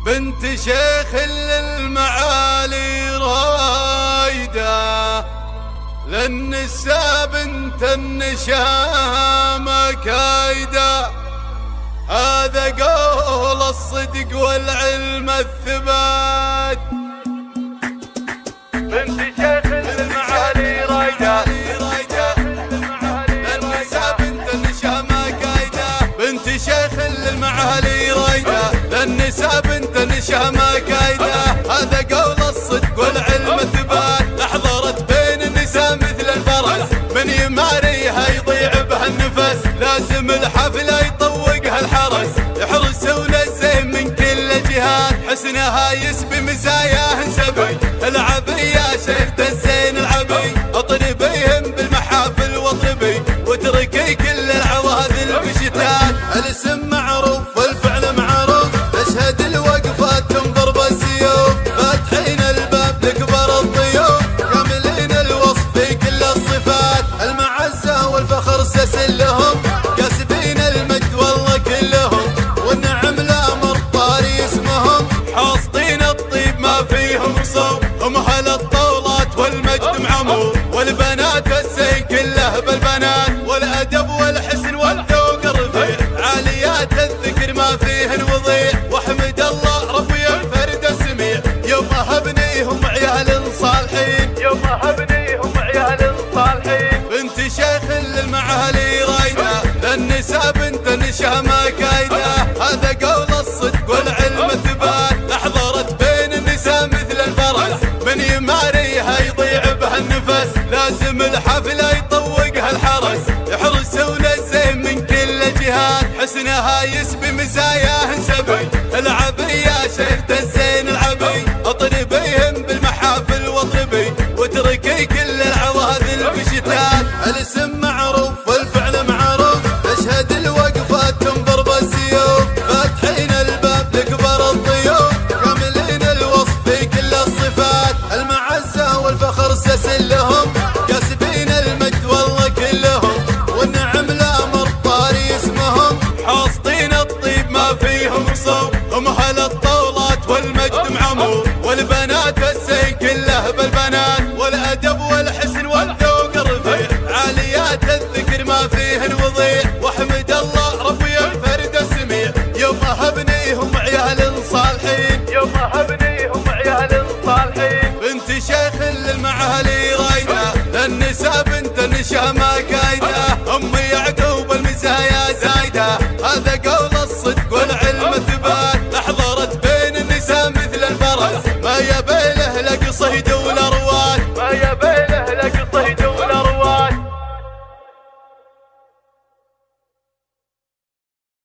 بنت شيخ للمعالي رايدة، للنساء بنت النشامة كايدة. هذا قول الصدق والعلم الثبات. بنت شيخ للمعالي رايدة، للنساء بنت النشامة كايدة. بنت شيخ للمعالي رايدة، للنساء بنت النشامة كايدة. هذا قول الصدق والعلم ثبات. احضرت بين النساء مثل الفرس، من يماريها يضيع بها النفس. لازم الحفلة يطوقها الحرس، يحرسون الزين من كل جهات. حسنها يسبي مزاياه سبي، العبي يا شيخ الزين العبي. اطربيهم بالمحافل واضربي، واتركي كل العواذل بشتات. الاسم معروف والفعل معروف، تشهد الوقفات تنظر بالسيوف. فاتحين الباب لكبر الضيوف، كاملين الوصف في كل الصفات. المعزة والفخر سسلهم، كاسبين المجد والله كلهم. والنعم الامر طاري اسمهم، حاصدين الطيب ما فيهم صوب. هم اهل الطولات والمجد معمور، والبنات الزين كله بالبنات. والادب والحسن والذوق الرفيع، عاليات الذكر ما فيهن وضيع. واحمد الله ربي الفرد السميع، يوم هبنيهم عيال صالحين، يوم هبنيهم عيال صالحين. بنت شيخ للمعالي رايدة، للنساء بنت النشامة كايدة. هذا قول الصدق والعلم ثبات. احضرت بين النساء مثل الفرس، من يماريها يضيع بها النفس. لازم الحفلة يطوقها الحرس، يحرسون الزين من كل جهات. حسنها يسبي مزاياه سبي، العبي يا شيخ الزين العبي. اطربيهم بالمحافل واضربي، واتركي كل العواذل بشتات. الاسم معروف والفعل معروف، تشهد الوقفات تنظر بالسيوف. فاتحين الباب لكبر الضيوف، كاملين الوصف في كل الصفات. المعزة والفخر سسلهم، كاسبين المجد والله كلهم. والنعم الامر طاري اسمهم، حاصدين الطيب ما فيهم صوب. هم اهل الطولات والمجد معمور، والبنات الزين كله بالبنات. والادب والحسن والذوق الرفيع، عاليات الذكر ما فيهن وضيع. واحمد الله ربي الفرد السميع، يوم هبنيهم عيال صالحين، يوم هبنيهم عيال صالحين. بنت شيخ للمعالي رايدة، للنساء بنت النشامة كايدة. ام يعقوب المزايا زايدة، هذا قول الصدق والعلم ثبات. احضرت بين النساء مثل الفرس، ما يبيله لا قصيد ولا